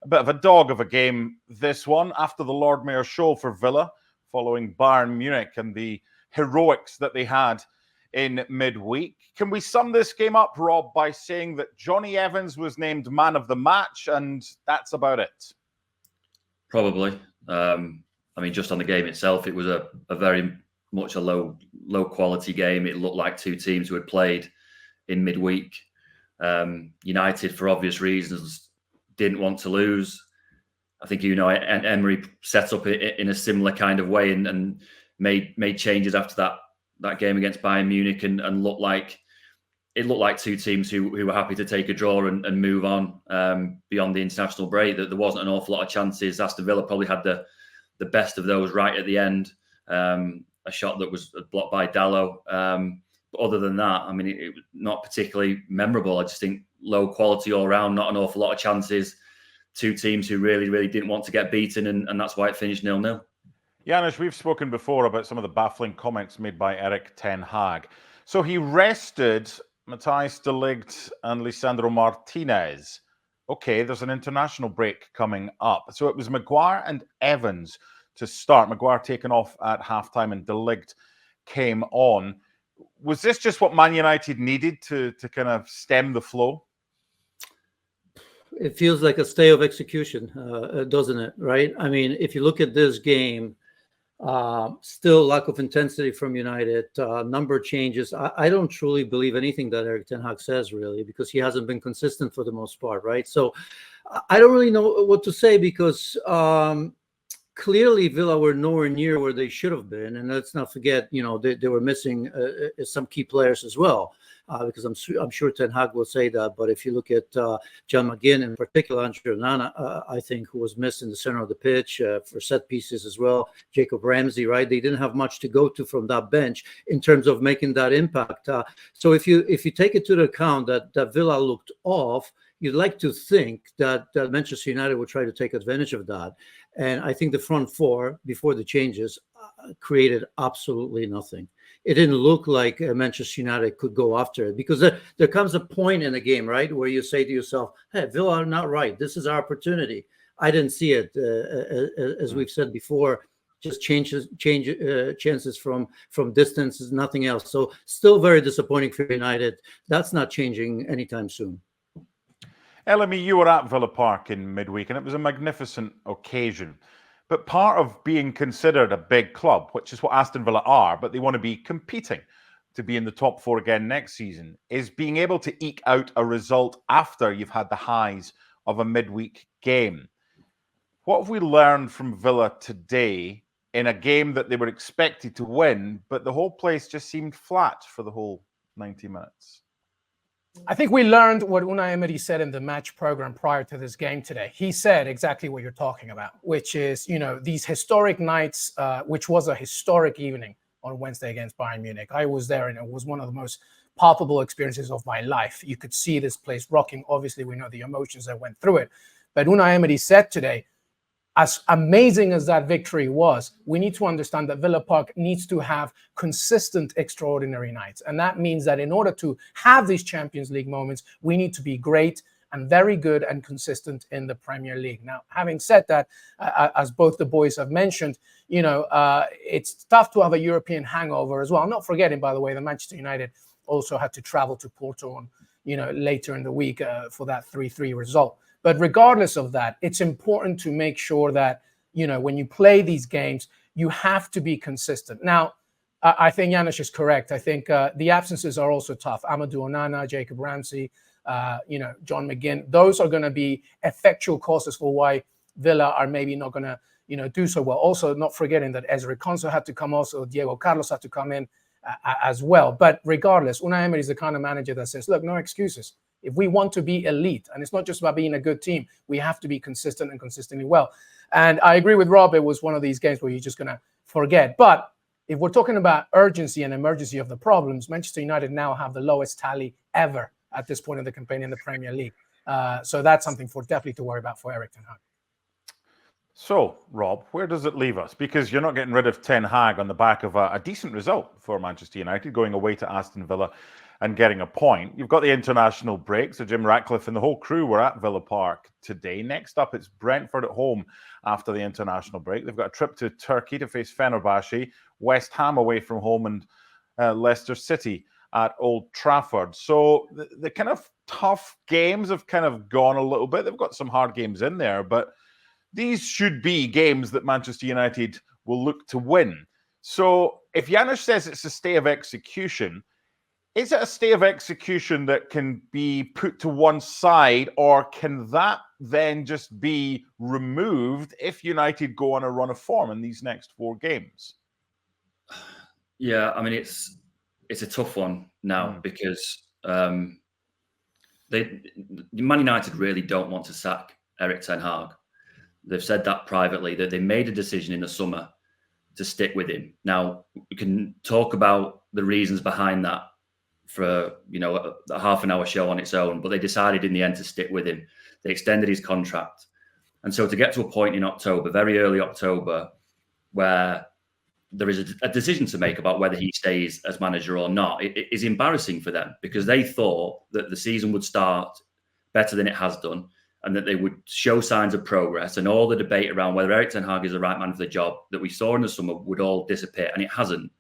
bit of a dog of a game, this one, after the Lord Mayor show for Villa, following Bayern Munich and the heroics that they had in midweek. Can we sum this game up, Rob, by saying that Johnny Evans was named man of the match, and that's about it? Probably. I mean, just on the game itself, it was a very much a low quality game. It looked like two teams who had played in midweek. United, for obvious reasons, didn't want to lose. I think, Emery set up in a similar kind of way and made changes after that game against Bayern Munich and looked like two teams who were happy to take a draw and move on beyond the international break. That there wasn't an awful lot of chances. Aston Villa probably had the best of those right at the end. A shot that was blocked by Dalot. But other than that, I mean, it was not particularly memorable. I just think low quality all around, not an awful lot of chances. Two teams who really, really didn't want to get beaten, and that's why it finished 0-0. Janusz, we've spoken before about some of the baffling comments made by Erik ten Hag. So he rested Matthijs de Ligt and Lisandro Martinez. Okay, there's an international break coming up. So it was Maguire and Evans to start. Maguire taken off at halftime and de Ligt came on. Was this just what Man United needed to kind of stem the flow? It feels like a stay of execution, doesn't it? Right? I mean, if you look at this game, still lack of intensity from United, number changes. I don't truly believe anything that Erik ten Hag says, really, because he hasn't been consistent for the most part, right? So I don't really know what to say because clearly Villa were nowhere near where they should have been. And let's not forget, they were missing some key players as well. Because I'm sure Ten Hag will say that. But if you look at John McGinn, in particular, Andre Onana, I think, who was missed in the center of the pitch for set pieces as well. Jacob Ramsey, right? They didn't have much to go to from that bench in terms of making that impact. So if you take it to the account that Villa looked off, you'd like to think that Manchester United would try to take advantage of that. And I think the front four, before the changes, created absolutely nothing. It didn't look like Manchester United could go after it because there comes a point in the game, right, where you say to yourself, hey, Villa are not right. This is our opportunity. I didn't see it, as we've said before, just chances from distances, nothing else. So still very disappointing for United. That's not changing anytime soon. Elemi, you were at Villa Park in midweek, and it was a magnificent occasion. But part of being considered a big club, which is what Aston Villa are, but they want to be competing to be in the top four again next season, is being able to eke out a result after you've had the highs of a midweek game. What have we learned from Villa today in a game that they were expected to win, but the whole place just seemed flat for the whole 90 minutes? I think we learned what Unai Emery said in the match program prior to this game today. He said exactly what you're talking about, which is, these historic nights, which was a historic evening on Wednesday against Bayern Munich. I was there, and it was one of the most palpable experiences of my life. You could see this place rocking. Obviously, we know the emotions that went through it. But Unai Emery said today, as amazing as that victory was, we need to understand that Villa Park needs to have consistent, extraordinary nights. And that means that in order to have these Champions League moments, we need to be great and very good and consistent in the Premier League. Now, having said that, as both the boys have mentioned, it's tough to have a European hangover as well. I'm not forgetting, by the way, that Manchester United also had to travel to Porto on, later in the week for that 3-3 result. But regardless of that, it's important to make sure that, when you play these games, you have to be consistent. Now, I think Janusz is correct. I think the absences are also tough. Amadou Onana, Jacob Ramsey, John McGinn. Those are going to be effectual causes for why Villa are maybe not going to, do so well. Also, not forgetting that Ezri Konsa had to come, also Diego Carlos had to come in as well. But regardless, Unai Emery is the kind of manager that says, look, no excuses. If we want to be elite, and it's not just about being a good team, we have to be consistent and consistently well. And I agree with Rob, it was one of these games where you're just going to forget. But if we're talking about urgency and emergency of the problems, Manchester United now have the lowest tally ever at this point in the campaign in the Premier League. So that's something definitely to worry about for Erik ten Hag. So, Rob, where does it leave us? Because you're not getting rid of Ten Hag on the back of a decent result for Manchester United, going away to Aston Villa and getting a point. You've got the international break, so Jim Ratcliffe and the whole crew were at Villa Park today. Next up, it's Brentford at home after the international break. They've got a trip to Turkey to face Fenerbahce, West Ham away from home, and Leicester City at Old Trafford. So the kind of tough games have kind of gone a little bit. They've got some hard games in there, but these should be games that Manchester United will look to win. So if Janusz says it's a stay of execution, is it a stay of execution that can be put to one side, or can that then just be removed if United go on a run of form in these next 4 games? Yeah, I mean, it's a tough one now because Man United really don't want to sack Erik ten Hag. They've said that privately, that they made a decision in the summer to stick with him. Now, we can talk about the reasons behind that for, a half an hour show on its own, but they decided in the end to stick with him. They extended his contract. And so to get to a point in October, very early October, where there is a decision to make about whether he stays as manager or not, it is embarrassing for them, because they thought that the season would start better than it has done and that they would show signs of progress, and all the debate around whether Erik ten Hag is the right man for the job that we saw in the summer would all disappear, and it hasn't.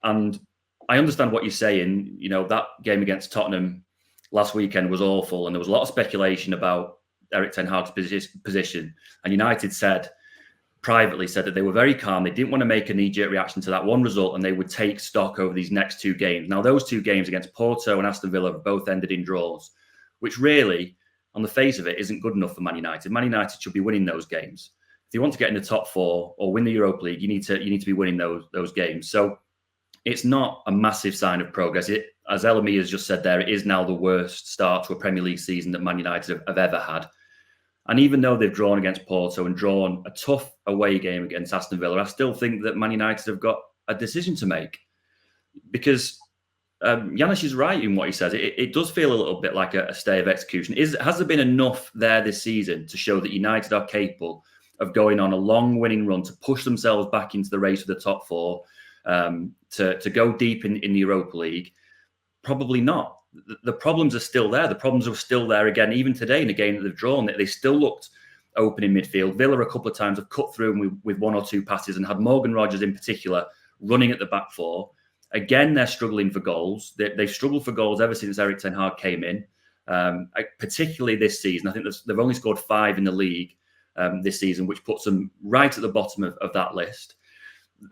And I understand what you're saying. That game against Tottenham last weekend was awful, and there was a lot of speculation about Erik ten Hag's position. And United privately said that they were very calm. They didn't want to make a knee-jerk reaction to that one result, and they would take stock over these next 2 games. Now, those 2 games against Porto and Aston Villa have both ended in draws, which really, on the face of it, isn't good enough for Man United. Man United should be winning those games. If you want to get in the top 4 or win the Europa League, you need to be winning those games. So it's not a massive sign of progress. As Elamy has just said there, it is now the worst start to a Premier League season that Man United have ever had. And even though they've drawn against Porto and drawn a tough away game against Aston Villa, I still think that Man United have got a decision to make. Because Janusz is right in what he says. It does feel a little bit like a stay of execution. Has there been enough there this season to show that United are capable of going on a long winning run to push themselves back into the race for the top 4, to go deep in the Europa League? Probably not. The problems are still there. The problems are still there again, even today in the game that they've drawn. They still looked open in midfield. Villa a couple of times have cut through with 1 or 2 passes and had Morgan Rogers in particular running at the back 4. Again, they're struggling for goals. They've struggled for goals ever since Erik ten Hag came in, particularly this season. I think they've only scored 5 in the league this season, which puts them right at the bottom of that list.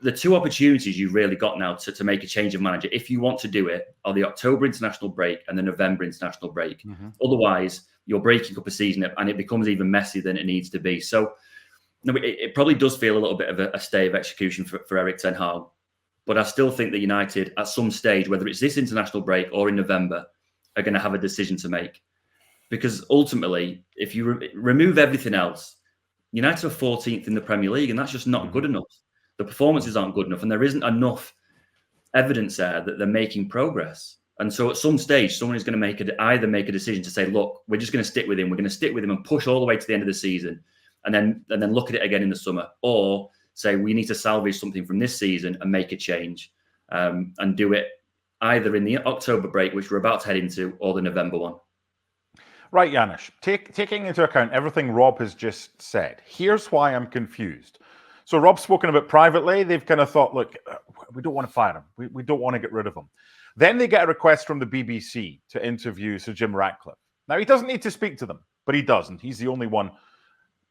The 2 opportunities you've really got now to make a change of manager, if you want to do it, are the October international break and the November international break. Mm-hmm. Otherwise, you're breaking up a season and it becomes even messier than it needs to be. So it probably does feel a little bit of a stay of execution for Erik ten Hag. But I still think that United, at some stage, whether it's this international break or in November, are going to have a decision to make. Because ultimately, if you remove everything else, United are 14th in the Premier League, and that's just not good enough. The performances aren't good enough, and there isn't enough evidence there that they're making progress. And so at some stage, someone is going to either make a decision to say, look, we're just going to stick with him. We're going to stick with him and push all the way to the end of the season and then look at it again in the summer. Or say we need to salvage something from this season and make a change and do it either in the October break, which we're about to head into, or the November one. Right, Janusz, taking into account everything Rob has just said, here's why I'm confused. So Rob's spoken about privately. They've kind of thought, look, we don't want to fire him. We don't want to get rid of him. Then they get a request from the BBC to interview Sir Jim Ratcliffe. Now, he doesn't need to speak to them, but he doesn't. He's the only one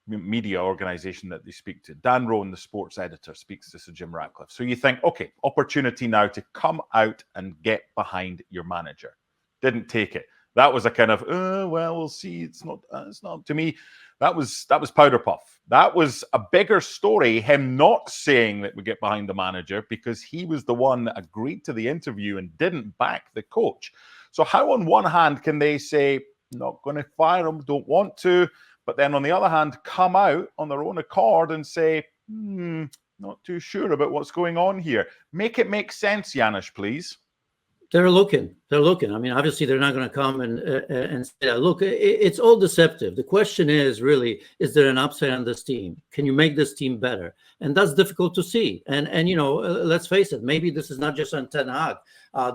media organisation that they speak to. Dan Rowan, the sports editor, speaks to Sir Jim Ratcliffe. So you think, okay, opportunity now to come out and get behind your manager. Didn't take it. That was a kind of, well, we'll see. It's not to me. That was powder puff. That was a bigger story, him not saying that we get behind the manager, because he was the one that agreed to the interview and didn't back the coach. So how on one hand can they say, not going to fire him, don't want to, but then on the other hand, come out on their own accord and say, not too sure about what's going on here. Make it make sense, Janusz, please. They're looking. I mean, obviously, they're not going to come and say, look, it's all deceptive. The question is really, is there an upside on this team? Can you make this team better? And that's difficult to see. And let's face it, maybe this is not just on Ten Hag.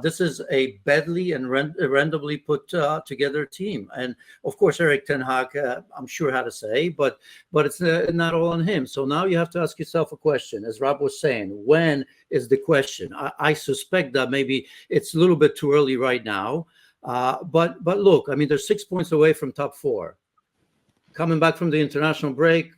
This is a badly and randomly put together team. And of course, Erik ten Hag, I'm sure, had to say, but it's not all on him. So now you have to ask yourself a question. As Rob was saying, when is the question? I suspect that maybe it's a little bit too early right now. But look, I mean, they're 6 points away from top 4. Coming back from the international break,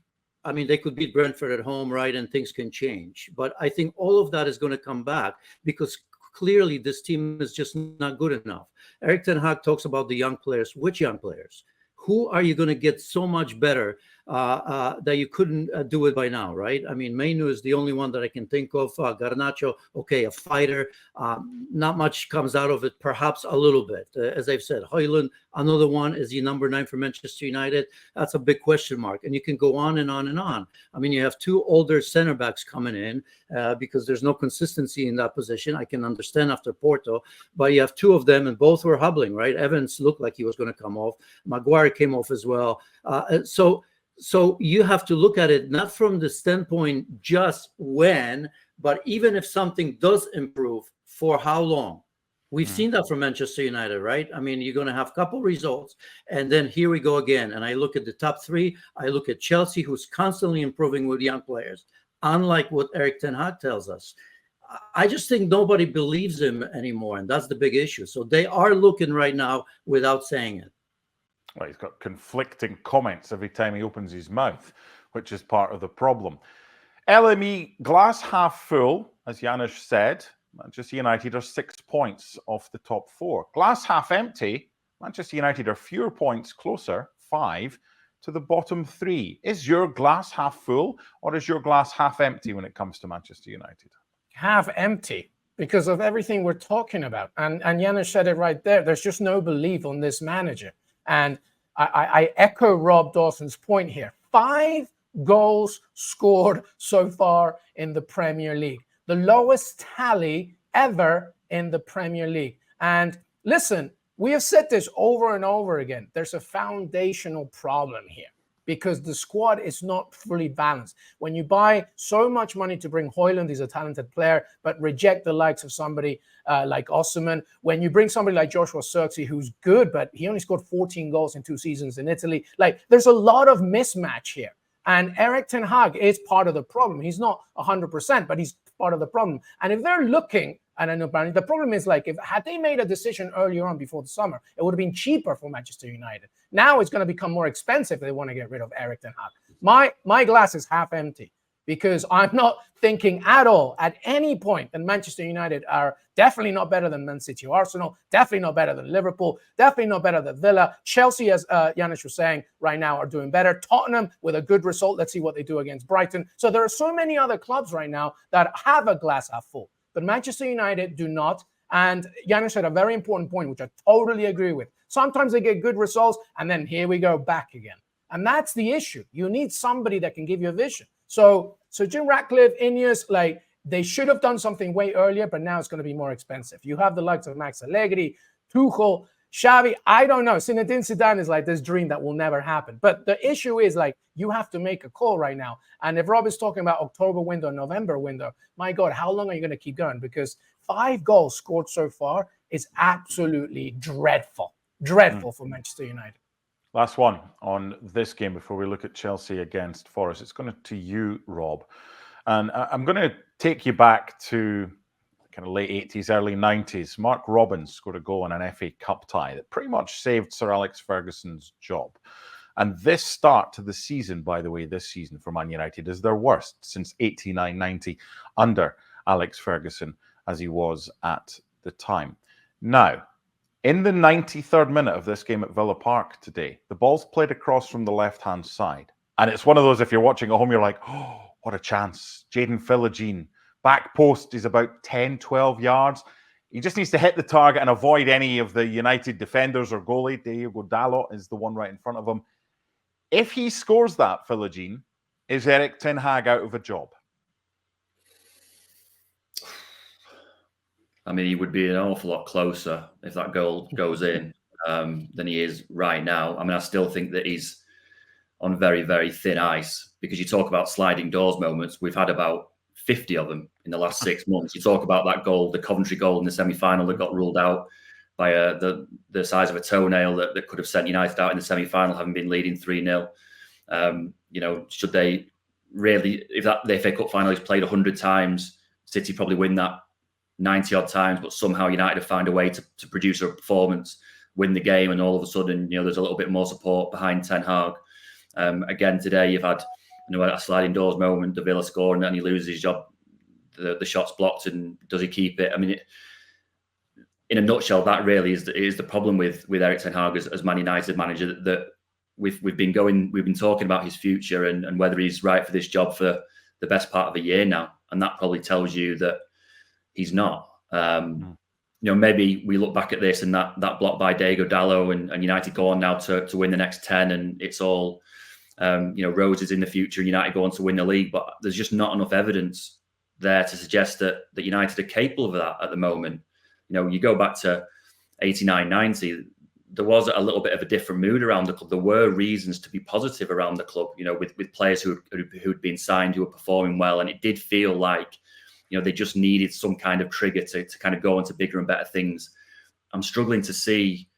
I mean, they could beat Brentford at home, right? And things can change. But I think all of that is going to come back because clearly this team is just not good enough. Erik ten Hag talks about the young players. Which young players? Who are you going to get so much better that you couldn't do it by now, right? I mean, Mainu is the only one that I can think of. Garnacho, okay, a fighter. Not much comes out of it, perhaps a little bit. As I've said, Højlund, another one. Is he number 9 for Manchester United? That's a big question mark. And you can go on and on and on. I mean, you have 2 older center backs coming in because there's no consistency in that position. I can understand after Porto, but you have 2 of them and both were hobbling, right? Evans looked like he was going to come off. Maguire came off as well. So you have to look at it not from the standpoint just when, but even if something does improve, for how long? We've seen that from Manchester United, right? I mean, you're going to have a couple results, and then here we go again. And I look at the top 3. I look at Chelsea, who's constantly improving with young players, unlike what Erik ten Hag tells us. I just think nobody believes him anymore, and that's the big issue. So they are looking right now without saying it. Well, he's got conflicting comments every time he opens his mouth, which is part of the problem. LME, glass half full, as Janusz said. Manchester United are 6 points off the top 4. Glass half empty, Manchester United are fewer points closer, 5, to the bottom 3. Is your glass half full or is your glass half empty when it comes to Manchester United? Half empty because of everything we're talking about. And Janusz said it right there. There's just no belief on this manager. And I echo Rob Dawson's point here. 5 goals scored so far in the Premier League. The lowest tally ever in the Premier League. And listen, we have said this over and over again. There's a foundational problem here because the squad is not fully balanced. When you buy so much money to bring Højlund, he's a talented player, but reject the likes of somebody like Osimhen. When you bring somebody like Joshua Zirkzee, who's good, but he only scored 14 goals in 2 seasons in Italy. Like, there's a lot of mismatch here. And Erik ten Hag is part of the problem. He's not 100%, but he's part of the problem. And if they're looking at a new brand, the problem is, like, had they made a decision earlier on before the summer, it would have been cheaper for Manchester United. Now it's going to become more expensive if they want to get rid of Erik ten Hag. My glass is half empty because I'm not thinking at all at any point that Manchester United are definitely not better than Man City or Arsenal, definitely not better than Liverpool, definitely not better than Villa. Chelsea, as Janusz was saying, right now are doing better. Tottenham with a good result. Let's see what they do against Brighton. So there are so many other clubs right now that have a glass half full, but Manchester United do not. And Janusz had a very important point, which I totally agree with. Sometimes they get good results, and then here we go back again. And that's the issue. You need somebody that can give you a vision. So Jim Ratcliffe, Ineos, like, they should have done something way earlier, but now it's going to be more expensive. You have the likes of Max Allegri, Tuchel, Xavi. I don't know. Zinedine Zidane is like this dream that will never happen. But the issue is, like, you have to make a call right now. And if Rob is talking about October window, November window, my God, how long are you going to keep going? Because 5 goals scored so far is absolutely dreadful. Dreadful for Manchester United. Last one on this game before we look at Chelsea against Forest. It's going to you, Rob. And I'm going to take you back to kind of late 80s, early 90s. Mark Robbins scored a goal in an FA Cup tie that pretty much saved Sir Alex Ferguson's job. And this start to the season, by the way, this season for Man United is their worst since 89-90 under Alex Ferguson, as he was at the time. Now, in the 93rd minute of this game at Villa Park today, the ball's played across from the left-hand side. And it's one of those, if you're watching at home, you're like, oh, what a chance. Jadon Philogene, back post is about 10, 12 yards. He just needs to hit the target and avoid any of the United defenders or goalie. Diogo Dalot is the one right in front of him. If he scores that, Philogene, is Erik ten Hag out of a job? I mean, he would be an awful lot closer if that goal goes in than he is right now. I mean, I still think that he's on very, very thin ice because you talk about sliding doors moments. We've had about 50 of them in the last 6 months. You talk about that goal, the Coventry goal in the semi-final that got ruled out by the size of a toenail that could have sent United out in the semi-final, having been leading 3-0. Should they really, if the FA Cup final is played 100 times, City probably win that 90 odd times, but somehow United have found a way to produce a performance, win the game, and all of a sudden, there's a little bit more support behind Ten Hag. Again, today you've had a sliding doors moment, the Villa score, and then he loses his job. The shot's blocked, and does he keep it? I mean, in a nutshell, that really is the problem with Erik Ten Hag as Man United manager, that we've been talking about his future and whether he's right for this job for the best part of a year now, and that probably tells you that he's not. Maybe we look back at this and that block by Diego Dallo and United go on now to win the next 10, and it's all roses in the future, and United go on to win the league. But there's just not enough evidence there to suggest that United are capable of that at the moment. You go back to 89-90, there was a little bit of a different mood around the club. There were reasons to be positive around the club, with players who'd been signed, who were performing well, and it did feel like they just needed some kind of trigger to kind of go into bigger and better things. I'm struggling to see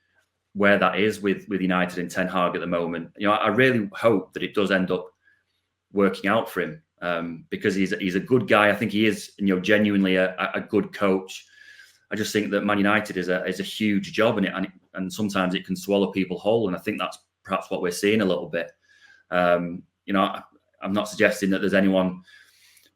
where that is with United and Ten Hag at the moment. I really hope that it does end up working out for him, because he's a good guy. I think he is, genuinely a good coach. I just think that Man United is a huge job, and sometimes it can swallow people whole. And I think that's perhaps what we're seeing a little bit. I'm not suggesting that there's anyone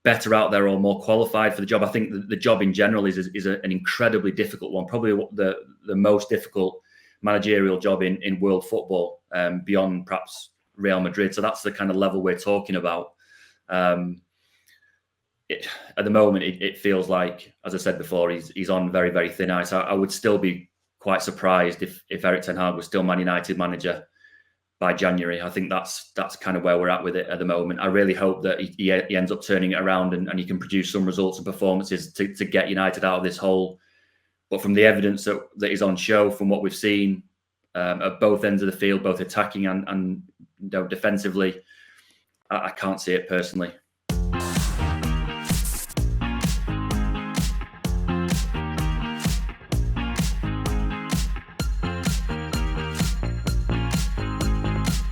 better out there or more qualified for the job. I think the job in general is an incredibly difficult one, probably the most difficult managerial job in world football, beyond perhaps Real Madrid. So that's the kind of level we're talking about. At the moment, it feels like, as I said before, he's on very, very thin ice. I would still be quite surprised if Erik Ten Hag was still Man United manager by January. I think that's kind of where we're at with it at the moment. I really hope that he ends up turning it around and he can produce some results and performances to get United out of this hole. But from the evidence that is on show, from what we've seen at both ends of the field, both attacking and defensively, I can't see it personally.